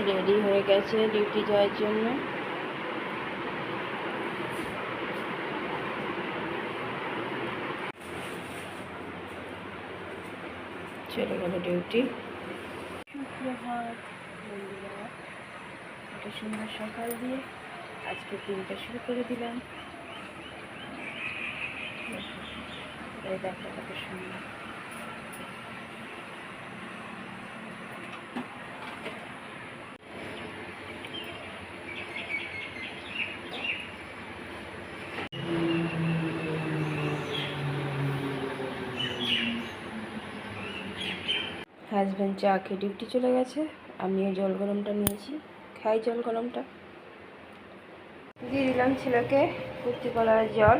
Ready হয়ে গেছে duty যাওয়ার জন্য। চলে গেল ডিউটি। সুপ্রভাত বন্ধুরা, একটা সুন্দর সকাল দিয়ে আজকে দিনটা শুরু করে দিলাম। দেখো কত সুন্দর। হাজব্যান্ড চা খেয়ে ডিউটি চলে গেছে, আমিও জল গরমটা নিয়েছি, খাই জল গরমটা। দিয়ে দিলাম ছেলেকে কুর্তি কলার জল,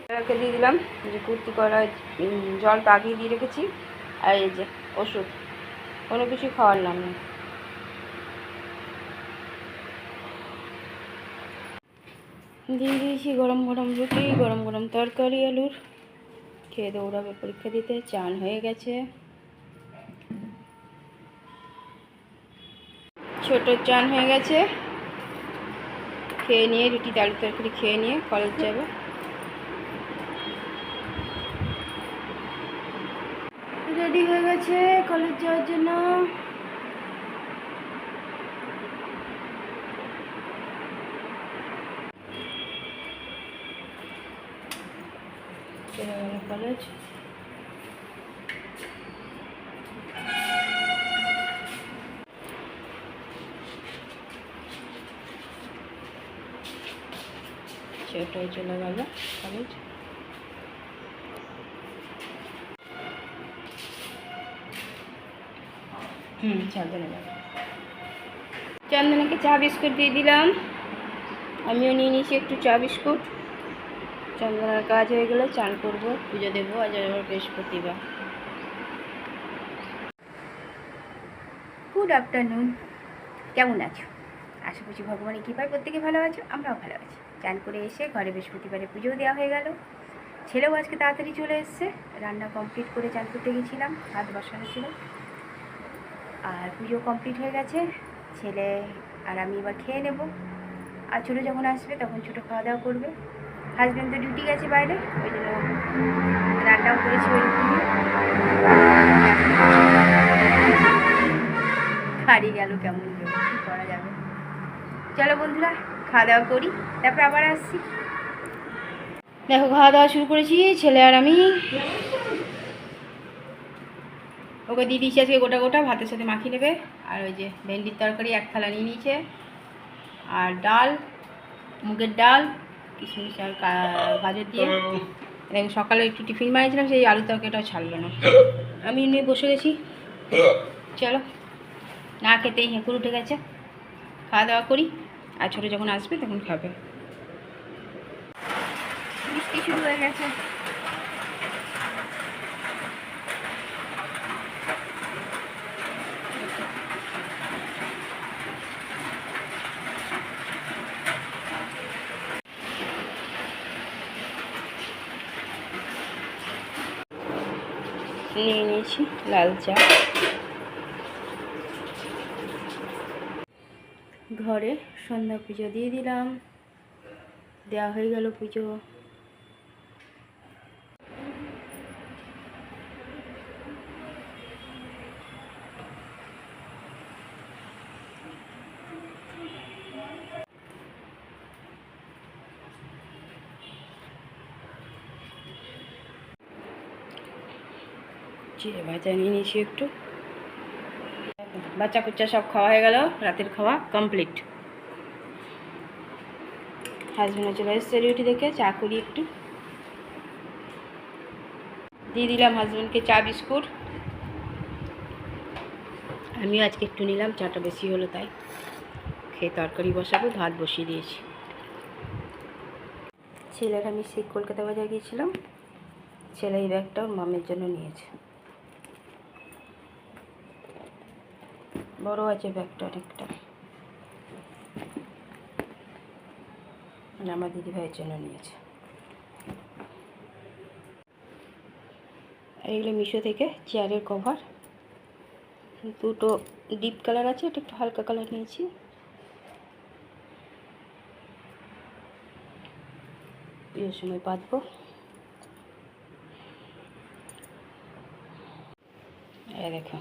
ছেলেকে দিয়ে দিলাম যে কুর্তি কলার জলটা আগিয়ে দিয়ে রেখেছি। আর এই যে ওষুধ, কোনো কিছু খাওয়ার নাম নেই। দিয়ে দিয়েছি গরম গরম রুটি, গরম গরম তরকারি আলুর। খেয়ে দৌড়াবে পরীক্ষা দিতে। চান হয়ে গেছে, ছোট চান হয়ে গেছে। খেয়ে নিয়ে রুটি আলু তরকারি খেয়ে নিয়ে কলেজ যাবে। রেডি হয়ে গেছে কলেজ যাওয়ার জন্য। চলে গেল কলেজ। সেটাই চলে গেল কলেজ। চন্দনাকে চা বিস্কুট দিয়ে দিলাম, আমিও নিয়ে নিয়েছি একটু চা বিস্কুট। চন্দনার কাজ হয়ে গেলে চান করবো, পুজো দেবো। আজ বৃহস্পতিবার। গুড আফটারনুন, কেমন আছো? আশা করছি ভগবানের কৃপায় প্রত্যেকে ভালো আছো, আমরাও ভালো আছি। চান করে এসে ঘরে বৃহস্পতিবারে পুজোও দেওয়া হয়ে গেল। ছেলেও আজকে তাড়াতাড়ি চলে এসছে, রান্না কমপ্লিট করে চান করতে গেছিলাম, ভাত বসানো ছিল। আর পুজো কমপ্লিট হয়ে গেছে। ছেলে আর আমি এবার খেয়ে নেব। আর ছোটো যখন আসবে তখন ছোটো খাওয়া দাওয়া করবে। হাজব্যান্ড তো ডিউটি গেছে বাইরে, ওই জন্য রান্নাও করেছি ওইরকমই। হারিয়ে গেল কেমন কী করা যাবে। চলো বন্ধুরা, খাওয়া দাওয়া করি, তারপর আবার আসছি। দেখো খাওয়া দাওয়া শুরু করেছি, ছেলে আর আমি। ওকে দিয়ে দিয়েছি আজকে গোটা গোটা ভাতের সাথে মাখিয়ে নেবে। আর ওই যে ভেন্ডির তরকারি এক থালা নিয়ে নিয়েছে, আর ডাল, মুগের ডাল, কিশমিশ আর গাজর দিয়ে। দেখো সকালে একটু টিফিন বানিয়েছিলাম, সেই আলু তরকারিটাও ছাড়লো না। আমি নিয়ে বসে গেছি। চলো, না খেতেই হেঁকুর উঠে গেছে। খাওয়া দাওয়া করি, আর ছোটো যখন আসবে তখন খাবে। বৃষ্টি শুরু হয়ে গেছে। নিয়ে নিয়েছি লাল চা। ঘরে সন্ধ্যা পুজো দিয়ে দিলাম, দেওয়া হয়ে গেল পুজো। জিরে ভাজা নিয়ে নিয়েছি একটু। বাচ্চা কুচ্চা সব খাওয়া হয়ে গেল, রাতের খাওয়া কমপ্লিট। হাজব্যান্ড চলে এসছে ডিউটি দেখে, চা করি একটু। দিয়ে দিলাম হাজব্যান্ডকে চা বিস্কুট, আমিও আজকে একটু নিলাম, চাটা বেশি হলো তাই। খেয়ে তরকারি বসাবো, ভাত বসিয়ে দিয়েছি। ছেলের আমি সেই কলকাতা বাজার গিয়েছিলাম, ছেলে এই ব্যাগটা ওর মামের জন্য নিয়েছে। বড় আছে ব্যাগটা অনেকটা, আমার দিদিভাইয়ের জন্য নিয়েছে। আর এগুলো মিশো থেকে চেয়ারের কভার, দুটো ডিপ কালার আছে, এটা একটু হালকা কালার নিয়েছি। পুজোর সময় পাতবো। এই দেখো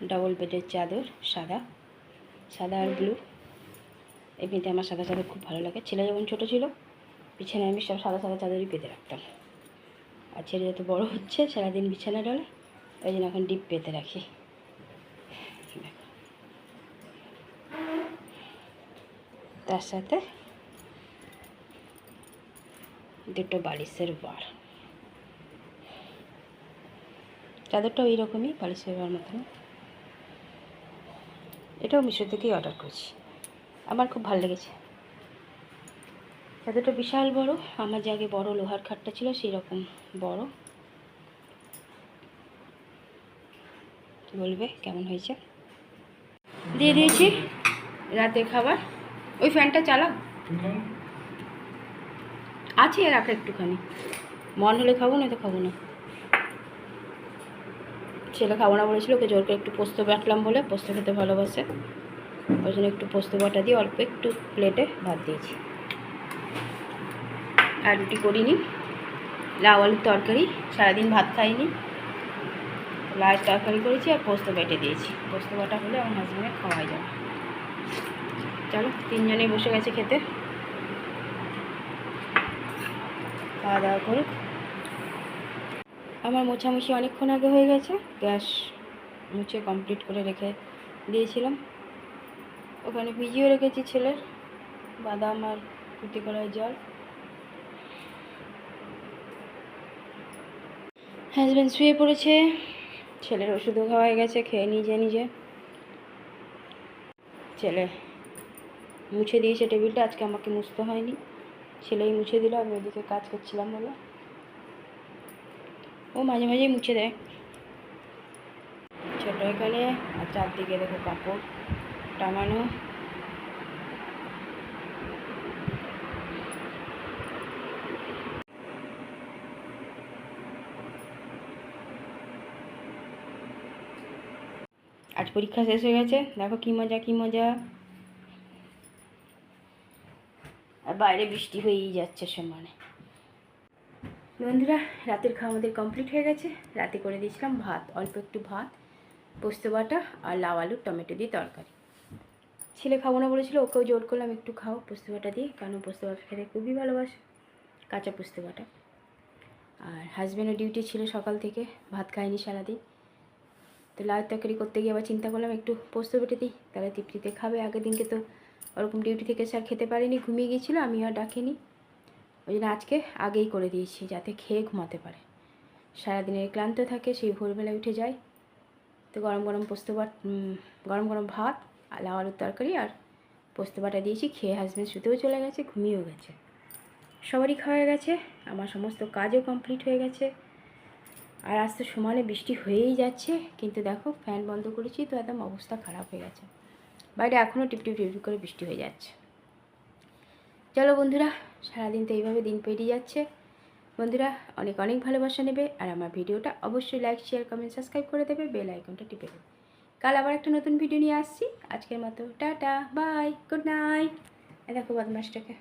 ডাবল বেডের চাদর, সাদা সাদা আর ব্লু। এমনিতে আমার সাদা চাদর খুব ভালো লাগে। ছেলে যখন ছোটো ছিল বিছানায় আমি সব সাদা সাদা চাদরই পেতে রাখতাম। আর ছেলে যত বড়ো হচ্ছে সারাদিন বিছানা ডলে, ওই জন্য এখন ডিপ পেতে রাখি। তার সাথে দুটো বালিশের বার। চাদরটাও এইরকমই বালিশের বার মতন। এটাও মিশো থেকেই অর্ডার করেছি, আমার খুব ভালো লেগেছে। চাদরটা বিশাল বড়, আমার যে আগে বড় লোহার খাটটা ছিল সেই রকম বড়। বলবে কেমন হয়েছে। দিয়ে দিয়েছি রাতের খাবার। ওই ফ্যানটা চালাও, আছে রাখা একটুখানি, মন হলে খাবো, না তো খাবো না। ছেলে খাবো না বলেছিল, ওকে জোর করে একটু পোস্ত বাটলাম বলে, পোস্ত খেতে ভালোবাসে, ওই জন্য একটু পোস্ত বাটা দিয়ে অল্প একটু প্লেটে ভাত দিয়েছি। আর রুটি করিনি, লাউ আলুর তরকারি, সারাদিন ভাত খাইনি, লাউয়ের তরকারি করেছি আর পোস্ত বেটে দিয়েছি। পোস্ত বাটা হলে আমার হাজব্যান্ডের খাওয়াই যাবে। চলো, তিনজনেই বসে গেছে খেতে, খাওয়া দাওয়া করুক। আমার মোছামুছি অনেকক্ষণ আগে হয়ে গেছে, গ্যাস মুছে কমপ্লিট করে রেখে দিয়েছিলাম। ওখানে ভিজিয়ে রেখেছি ছেলের বাদাম আর কুটি করার জল। হাজব্যান্ড শুয়ে পড়েছে, ছেলের ওষুধও খাওয়া হয়ে গেছে, খেয়ে নিজে নিজে। ছেলে মুছে দিয়েছে টেবিলটা, আজকে আমাকে মুছতে হয়নি, ছেলেই মুছে দিল, আমি ওদিকে কাজ করছিলাম বলে। ও মাঝে মাঝেই মুছে দেয়। ছোটো এখানে, আর চারদিকে দেখো কাপড় টাঙানো। আজ পরীক্ষা শেষ হয়ে গেছে, দেখো কী মজা কী মজা। আর বাইরে বৃষ্টি হয়েই যাচ্ছে সমানে। বন্ধুরা, রাতের খাওয়া আমাদের কমপ্লিট হয়ে গেছে। রাতে করে দিয়েছিলাম ভাত, অল্প একটু ভাত, পোস্ত বাটা আর লাউ আলুর টমেটো দিয়ে তরকারি। ছেলে খাবো না বলেছিল, ওকেও জোর করলাম একটু খাও পোস্ত বাটা দিয়ে, কারণ পোস্ত বাটা খেতে খুবই ভালোবাসে, কাঁচা পোস্ত বাটা। আর হাজব্যান্ডের ডিউটি ছিল সকাল থেকে, ভাত খায়নি সারাদিন, তো লাউয়ের তরকারি করতে গিয়ে আবার চিন্তা করলাম একটু পোস্ত বেটে দিই, তাহলে তৃপ্তিতে খাবে। আগের দিনকে তো ওরকম ডিউটি থেকে স্যার খেতে পারিনি, ঘুমিয়ে গিয়েছিলো, আমি আর ডাকিনি, ওই জন্য আজকে আগেই করে দিয়েছি যাতে খেয়ে ঘুমাতে পারে। সারাদিনের ক্লান্ত থাকে, সেই ভোরবেলায় উঠে যায়, তো গরম গরম গরম গরম ভাত আর লাউ আলুর তরকারি আর পোস্ত বাটা দিয়েছি। খেয়ে হাজব্যান্ড শুতেও চলে গেছে, ঘুমিয়েও গেছে, সবারই খাওয়া গেছে, আমার সমস্ত কাজও কমপ্লিট হয়ে গেছে। আর আজ তো সমানে বৃষ্টি হয়েই যাচ্ছে, কিন্তু দেখো ফ্যান বন্ধ করেছি তো একদম অবস্থা খারাপ হয়ে গেছে, বাইরে এখনও টিপটিপ টিপটিপ করে বৃষ্টি হয়ে যাচ্ছে। চলো বন্ধুরা, সারাদিন তো এইভাবে দিন পেরিয়ে যাচ্ছে। বন্ধুরা অনেক অনেক ভালোবাসা নেবে, আর আমার ভিডিওটা অবশ্যই লাইক শেয়ার কমেন্ট সাবস্ক্রাইব করে দেবে, বেল আইকনটা টিপে দেবে। কাল আবার একটা নতুন ভিডিও নিয়ে আসছি, আজকের মতো টাটা বাই, গুড নাইট। দেখো বদমাসটাকে।